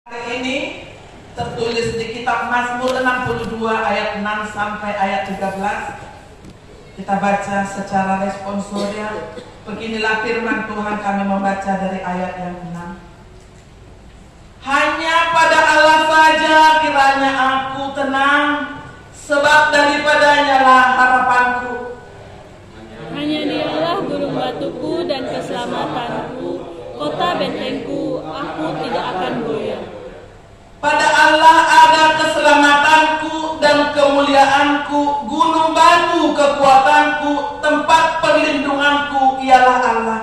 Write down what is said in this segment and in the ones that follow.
Hari ini tertulis di kitab Mazmur 62 ayat 6 sampai ayat 13. Kita baca secara responsorial. Beginilah firman Tuhan, kami membaca dari ayat yang 6. Hanya pada Allah saja kiranya aku tenang, sebab daripadanya lah harapanku. Hanya Dialah gunung batuku dan keselamatanku, kota bentengku, aku tidak akan goyah. Pada Allah ada keselamatanku dan kemuliaanku, gunung batu kekuatanku, tempat perlindunganku ialah Allah.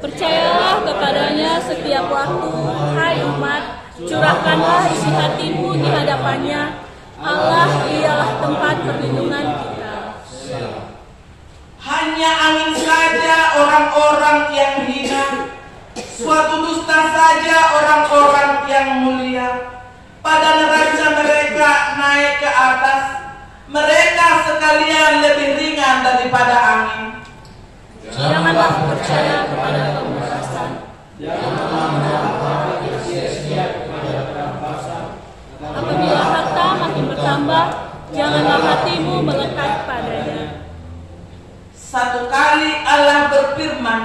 Percayalah kepadanya setiap waktu, hai umat, curahkanlah isi hatimu di hadapannya. Allah ialah tempat perlindungan kita. Hanya angin saja orang-orang yang hina, suatu dusta saja orang-orang yang mulia. Pada neraca mereka naik ke atas, mereka sekalian lebih ringan daripada angin. Janganlah percaya kepada pemerasan. Apabila harta makin bertambah, janganlah hatimu melekat padanya. Satu kali Allah berfirman,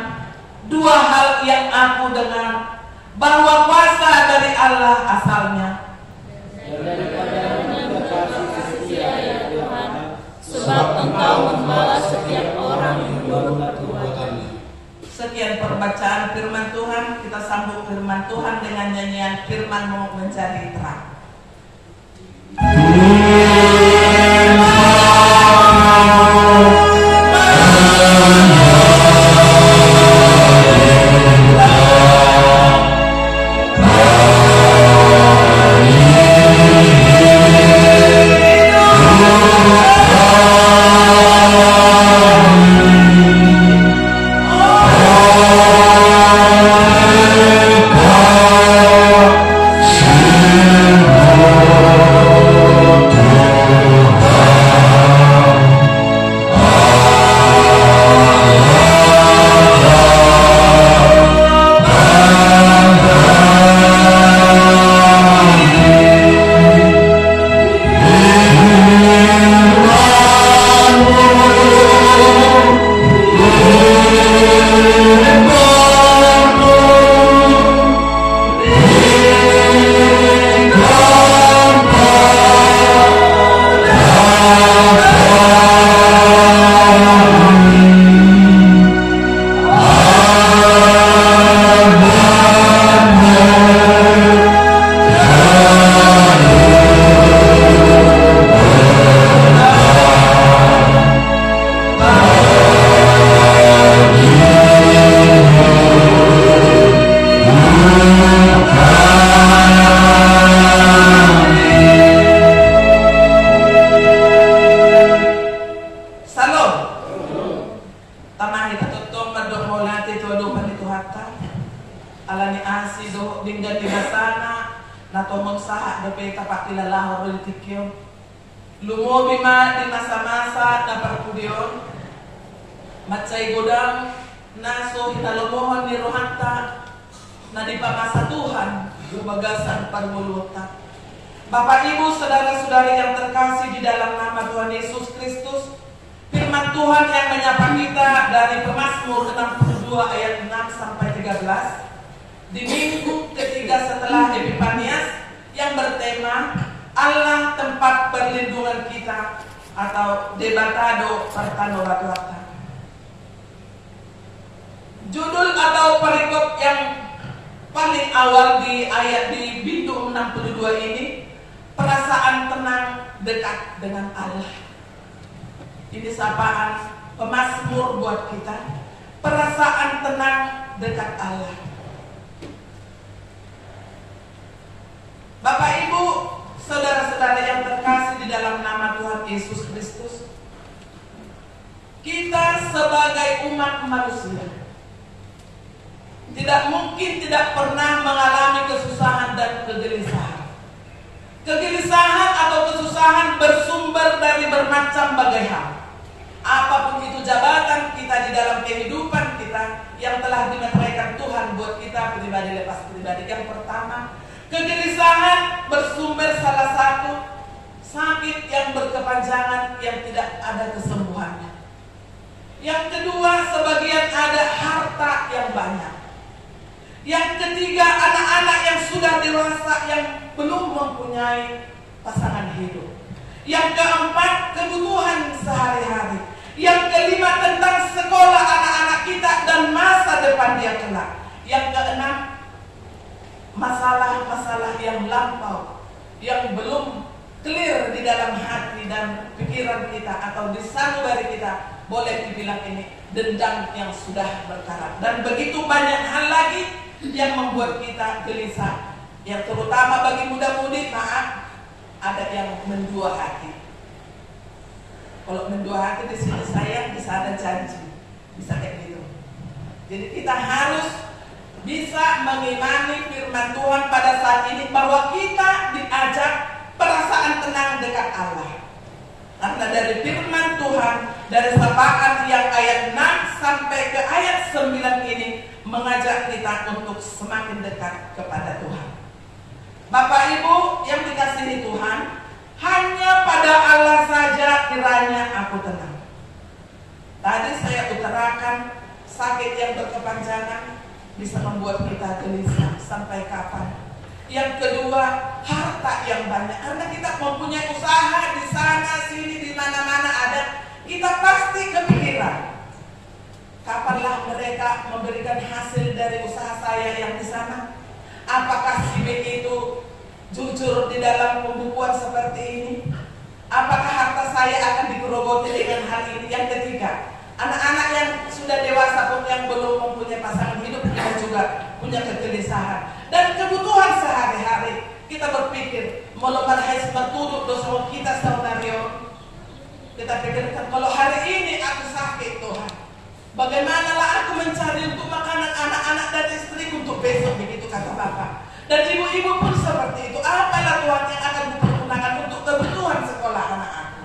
dua hal yang aku dengar, bahwa kuasa dari Allah asalnya. Sebab Engkau membalas setiap orang menurut perbuatannya. Sekian perbacaan firman Tuhan. Kita sambung firman Tuhan dengan nyanyian Firman-Mu Menjadi Terang. Bapak, Ibu, saudara-saudari yang terkasih di dalam nama Tuhan Yesus Kristus, firman Tuhan yang menyapa kita dari Mazmur 62 ayat 6 sampai 13 di minggu ketiga setelah Epifanias yang bertema Allah tempat perlindungan kita atau Debatado Pertanoratwata. Judul atau perikop yang paling awal di ayat di pintu 62 ini, perasaan tenang dekat dengan Allah. Ini sapaan pemazmur buat kita. Perasaan tenang dekat Allah. Bapak, Ibu, saudara-saudara yang terkasih di dalam nama Tuhan Yesus Kristus, kita sebagai umat manusia tidak mungkin tidak pernah mengalami kesusahan dan kegelisahan. Kegelisahan atau kesusahan bersumber dari bermacam bagai hal. Apapun itu jabatan kita di dalam kehidupan kita yang telah dimeteraikan Tuhan buat kita pribadi lepas pribadi. Yang pertama, kegelisahan salah satu sakit yang berkepanjangan yang tidak ada kesembuhannya. Yang kedua, sebagian ada harta yang banyak. Yang ketiga, anak-anak yang sudah dewasa yang belum mempunyai pasangan hidup. Yang keempat, kebutuhan sehari-hari. Yang kelima, tentang sekolah anak-anak kita dan masa depan dia kelak. Yang keenam, masalah-masalah yang lampau, yang belum clear di dalam hati dan pikiran kita atau di sanubari kita, boleh dibilang ini dendam yang sudah berkarat. Dan begitu banyak hal lagi yang membuat kita gelisah. Yang terutama bagi muda-mudi, maaf, ada yang mendua hati. Kalau mendua hati di sini sayang, bisa ada janji, bisa kayak gitu. Jadi kita harus bisa mengimani firman Tuhan pada saat ini bahwa kita diajak perasaan tenang dekat Allah. Karena dari firman Tuhan, dari sapaan yang ayat 6 sampai ke ayat 9 ini mengajak kita untuk semakin dekat kepada Tuhan. Bapak Ibu yang dikasihi Tuhan, hanya pada Allah saja kiranya aku tenang. Tadi saya utarakan sakit yang berkepanjangan bisa membuat kita gelisah sampai kapan. Yang kedua, harta yang banyak. Karena kita mempunyai usaha di sana sini, di mana-mana ada, kita pasti kepikiran, kapanlah mereka memberikan hasil dari usaha saya yang di sana? Apakah si B itu jujur di dalam pembukuan seperti ini? Apakah harta saya akan digerogoti dengan hal ini? Yang ketiga, anak-anak yang sudah dewasa pun yang belum mempunyai pasangan hidup, kita juga punya kegelisahan. Dan kebutuhan sehari-hari, kita berpikir, melakukan haisma tuduk dosa kita saunario. Kita pikirkan, kalau hari ini aku sakit Tuhan, bagaimanalah aku mencari untuk makanan anak-anak dan istri untuk besok, begitu kata Bapak. Dan ibu-ibu pun seperti itu. Apalah Tuhan yang akan dipergunakan untuk kebutuhan sekolah anak aku?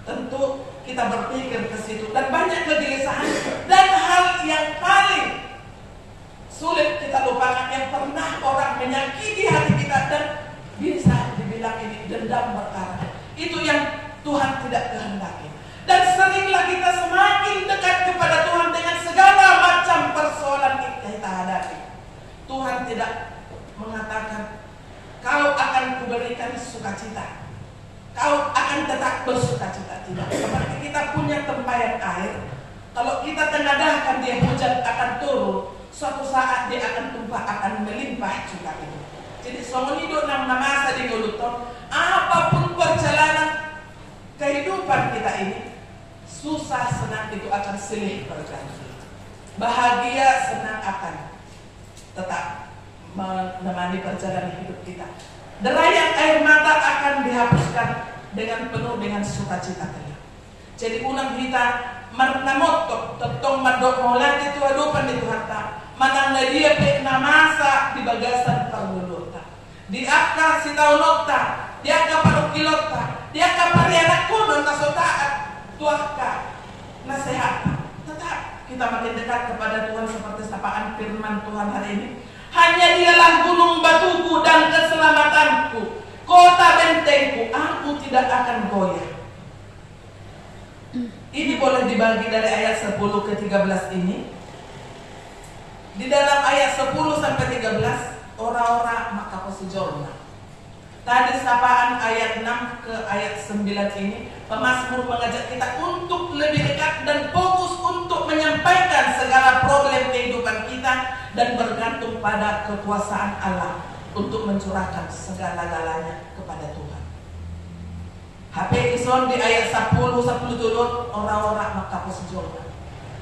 Tentu kita berpikir ke situ dan banyak kegelisahan. Dan hal yang paling sulit kita lupakan, yang pernah orang menyakiti hati kita dan bisa dibilang ini dendam berkarat, itu yang Tuhan tidak kehendaki. Dan seringlah kita semakin dekat kepada Tuhan dengan segala macam persoalan kita hadapi. Tuhan tidak mengatakan, kau akan kuberikan sukacita, kau akan tetap bersukacita. Tidak. Seperti kita punya tempayan air, kalau kita tengadahkan dia hujan akan turun, suatu saat dia akan tumpah, akan melimpah juga itu. Jadi soalnya hidup nang masa di Goluton, apapun perjalanan kehidupan kita ini, susah senang itu akan silih berganti. Bahagia senang akan tetap menemani perjalanan hidup kita. Derayan air mata akan dihapuskan dengan penuh dengan sukacita kelak. Jadi unang kita menamotok tetong madok molati tu adupan di Tuhan ta. Manang dia pe namasa di bagasan permulota. Di akka si taunota, di akka parukilota, di akka parianak kuno tasotaat tuaka nasihat. Tetap kita makin dekat kepada Tuhan seperti sapaan firman Tuhan hari ini. Hanya dialah gunung batuku dan keselamatanku, kota bentengku, aku tidak akan goyah. Ini boleh dibagi dari ayat 10 ke 13 ini. Di dalam ayat 10 sampai 13, ora-ora maka posijolna. Tadi sapaan ayat 6 ke ayat 9 ini, pemazmur mengajak kita untuk lebih dekat dan fokus untuk menyampaikan segala problem kehidupan kita dan bergantung pada kekuasaan Allah untuk mencurahkan segala-galanya kepada Tuhan. HP ison di ayat 10 turun, ora-ora maka posijolna.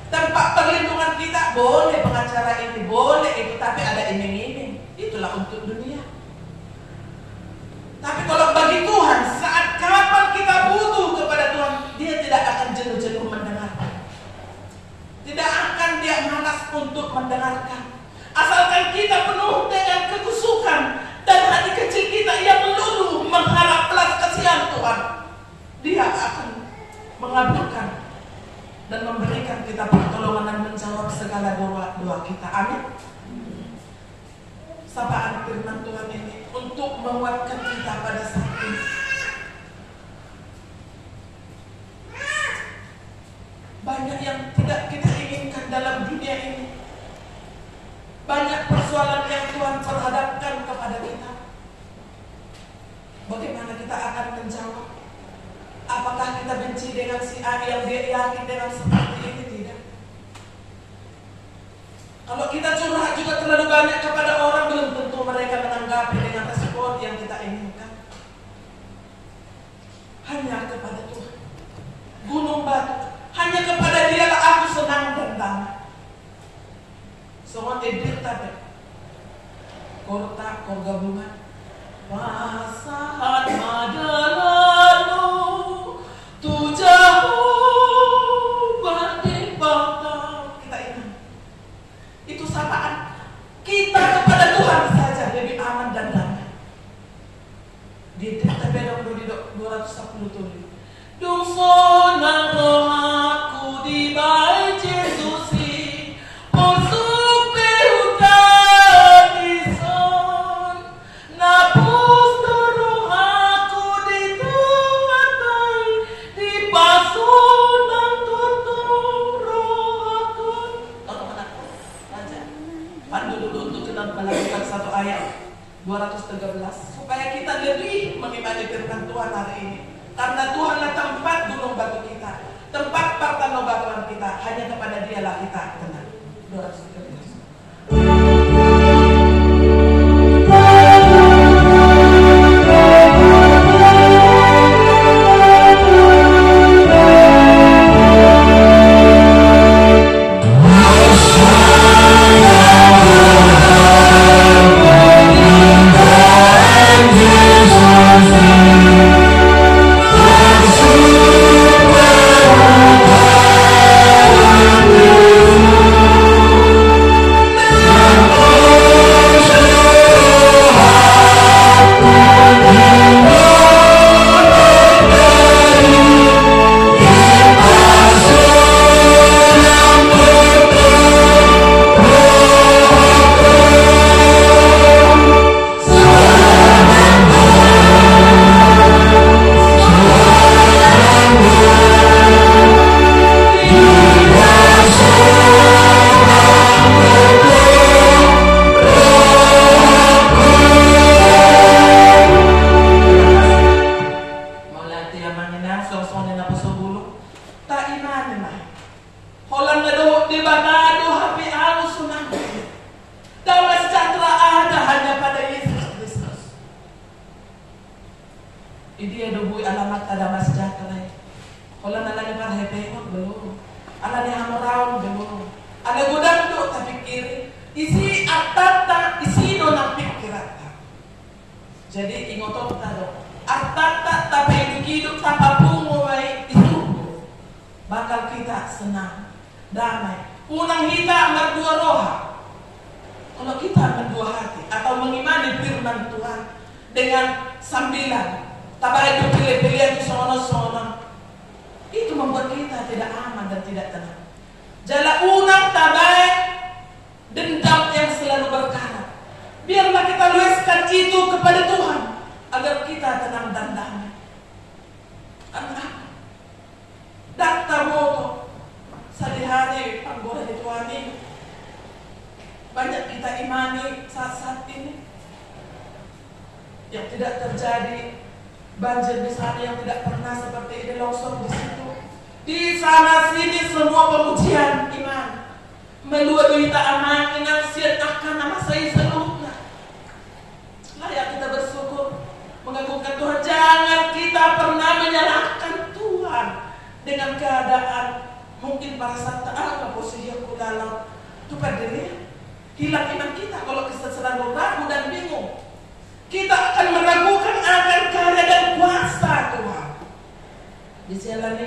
Tempat perlindungan kita boleh pengacara ini, boleh itu, tapi ada iming-iming. Itulah untuk dunia. Tapi kalau bagi Tuhan, saat kapan kita butuh kepada Tuhan, dia tidak akan jenuh-jenuh mendengarkan. Tidak akan dia malas untuk mendengarkan. Asalkan kita penuh dengan kekusukan dan hati kecil kita yang melulu mengharap belas kasihan Tuhan, dia akan mengabulkan dan memberikan kita pertolongan dan menjawab segala doa kita. Amin. Sapaan firman Tuhan ini untuk menguatkan kita pada saat ini. Banyak yang tidak kita inginkan dalam dunia ini. Banyak persoalan yang Tuhan perhadapkan kepada kita. Bagaimana kita akan menjawab? Apakah kita benci dengan si A yang dia yakin dengan seperti ini? Tidak. Kalau kita curhat juga terlalu banyak kepada orang, belum tentu mereka menanggapi dengan respon yang kita inginkan. Hanya kepada Tuhan, gunung batu, hanya kepada Dialah aku senang dan damai. Semua edir tapi korta gabungan pasahat madalalu tu jauh badai bangkau. Kita ingat itu sapaan kita kepada Tuhan saja lebih aman dan damai. Di tabelok 210 tulis Dungso nang rohaku di baik Yesusi Porsuk behutan di son Napus rohaku di tuatai Di pasun nang tutur rohaku. Tolong anakku, baca pandu dulu untuk kita melakukan satu ayat 213 supaya kita lebih mengimani firman Tuhan hari ini. Karena Tuhanlah tempat gunung batu kita, tempat pertanggungjawab kita, hanya kepada Dialah kita tenang. 213. Jadi ingotot tado artata tapi hidup tanpa pungu baik itu bakal kita senang damai unang kita berdua roha. Kalau kita berdua hati atau mengimani firman Tuhan dengan sambilan tabai itu pilih-pilih itu sono-sono, itu membuat kita tidak aman dan tidak tenang. Jala unang tabai dendam yang selalu berkarat. Biarlah kita luaskan itu kepada Tuhan agar kita tenang dan damai. Karena daftar moto sehari-hari anggota di Tuhan ini banyak kita imani saat-saat ini yang tidak terjadi banjir di sana yang tidak pernah seperti ini longsor di situ. Di sana sini semua pemujian iman melalui kita aman inang siat akan nama saya seluruhnya. Layak kita bersyukur mengagungkan Tuhan. Jangan kita pernah menyalahkan Tuhan dengan keadaan mungkin pada saat apa posisi aku dalam itu pada diri hilang iman kita kalau kita selalu ragu dan bingung. Kita akan meragukan akan karya dan kuasa Tuhan. Di sini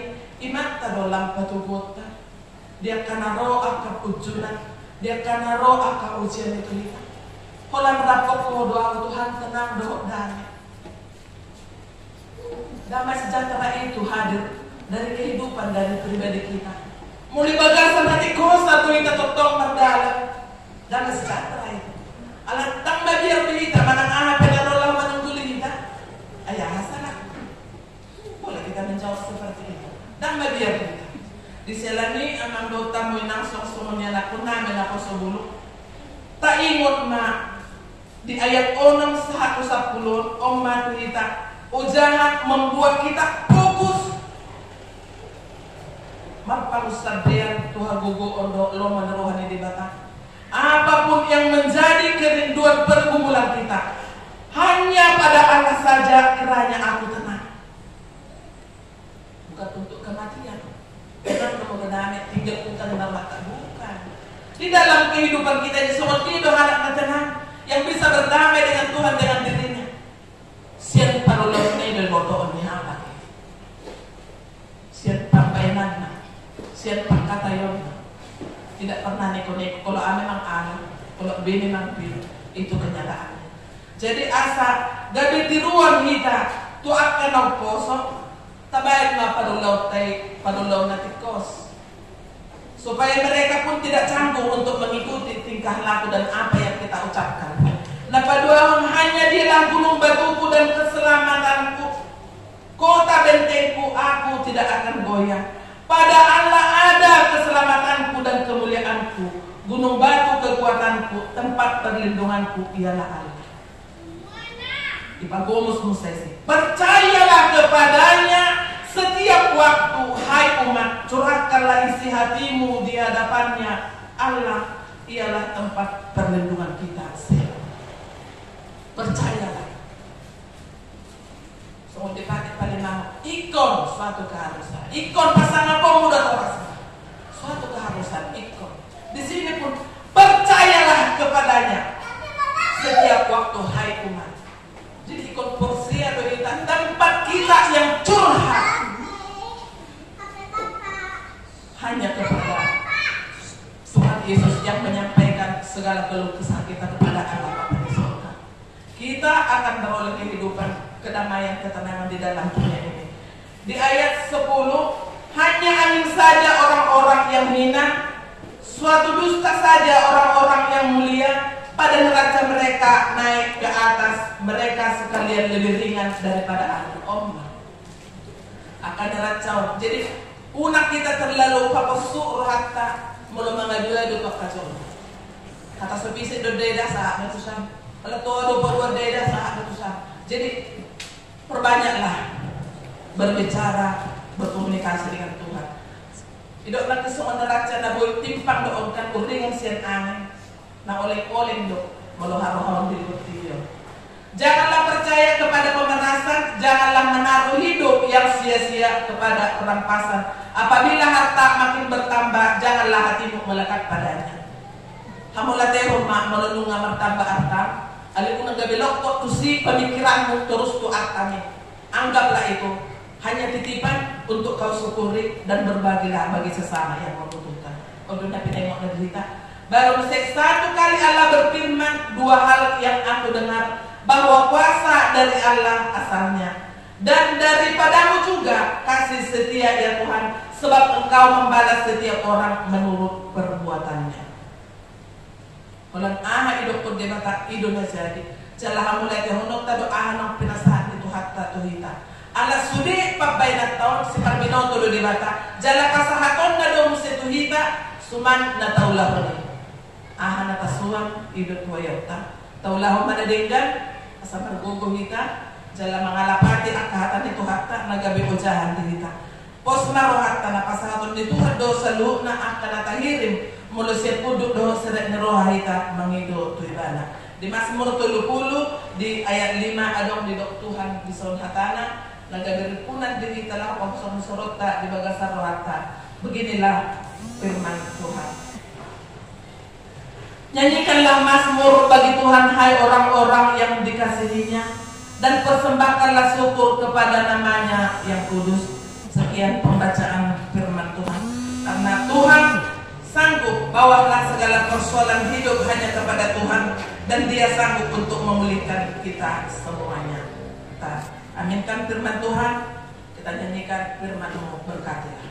iman dalam patugota dia karena roh akan ujulan, dia karena roh akan ujian itu kita. Kalau merapok mau doa Tuhan tenang doa damai sejahtera itu hadir dari kehidupan dari pribadi kita. Mulai bagasan hati kosa tuh kita totong berdalam damai sejahtera itu. Alat tambah biar kita manang apa dan rolah menunggu kita. Ayah hasa saat usap pulun, oman kita, jangan membuat kita fokus. Marpalusadean Tuhan gugu ondo lo menerohani di batang. Apapun yang menjadi kerinduan pergumulan kita, hanya pada Allah saja kiranya aku tenang. Bukan untuk kematian. Bukan untuk kedamaian tinggal utang dan mata, bukan. Di dalam kehidupan kita ini semua hidup anak tenang yang bisa berdamai dengan Tuhan dengan dirinya. Sian parulosnya dari botoon ni apa? Sian pampainan. Sian pangkatayon. Tidak pernah neko-neko. Kalau A memang A, kalau B memang B. Itu kenyataannya. Jadi asa gabi tiruan kita tu akan au poso tabayad nga padulaw na tikos. Supaya mereka pun tidak canggung untuk mengikuti tingkah laku dan apa yang kita ucapkan. Napaduahon hanya dialah gunung batuku dan keselamatanku. Kota bentengku, aku tidak akan goyah. Pada Allah ada keselamatanku dan kemuliaanku. Gunung batu kekuatanku, tempat perlindunganku ialah Allah. Ipagomus musesi. Percayalah kepadanya setiap waktu, hai umat, curahkanlah isi hatimu di hadapannya. Allah ialah tempat perlindungan kita. Percayalah. So dipakai paling nama ikon suatu keharusan. Ikon pasangan pemuda atau pasangan. Suatu keharusan ikon. Di sini pun percayalah kepadanya setiap waktu, hai umat. Jadi ikon porsia kita tempat kita yang curhat hanya kepada Tuhan Yesus yang menyampaikan segala keluh kesah kita kepada Allah Bapa di surga. Kita akan beroleh kehidupan, kedamaian, ketenangan di dalam dunia ini. Di ayat 10, hanya angin saja orang-orang yang hina, suatu dusta saja orang-orang yang mulia, pada neraca mereka naik ke atas, mereka sekalian lebih ringan daripada angin ombak. Akan neraca. Jadi unak kita terlalu papasuk rohatta mula mengadu-adu pakacon. Kata sepisi do deda saat itu sam. Kalau todo bawa deda saat itu sam. Jadi perbanyaklah berbicara, berkomunikasi dengan Tuhan. Tidak lagi soal neraca na boy timpang doon kan uringan sian angin. Na oleng-oleng do melohar-lohar di butiyo. Janganlah percaya kepada pemerasan, janganlah menaruh hidup yang sia-sia kepada perampasan. Apabila harta makin bertambah, janganlah hatimu melekat padanya. Hamulatero mak melununga bertambah harta, aliku nagabelok kok tusi pemikiranmu terus tu hartanya. Anggaplah itu hanya titipan untuk kau syukuri dan berbagilah bagi sesama yang membutuhkan. Kalau nabi tengok na cerita. Baru satu kali Allah berfirman, dua hal yang aku dengar, bahwa kuasa dari Allah asalnya, dan daripadamu juga kasih setia ya Tuhan, sebab Engkau membalas setiap orang menurut perbuatannya. Walang aha idok ko debata ido na jadi, jalaha mulai tehonok tado aha ng pinasahan itu hatta tuhita. Ala sudi pabay na taon si parbinoto do debata, jala kasahaton na do musituhita, suman na taulah aha na tasuan idot wayota taulah manadenggan asa margogo hita jala mangalapati akahatan itu hatta nagabi ojahan dihita pos marohatta na pasahaton itu do salu na akan natahirim mula siya puduk do seret neroha hita mangido tuibana di Mazmur 70 di ayat 5 adong di dok Tuhan di son hatana nagabi ripunan dihita lah pangson sorota di bagasar rohatta. Beginilah firman Tuhan. Nyanyikanlah mazmur bagi Tuhan, hai orang-orang yang dikasihinya, dan persembahkanlah syukur kepada namanya yang kudus. Sekian pembacaan firman Tuhan. Karena Tuhan sanggup, bawalah segala persoalan hidup hanya kepada Tuhan, dan Dia sanggup untuk memulihkan kita semuanya. Kita aminkan firman Tuhan, kita nyanyikan firman-Mu, berkatilah.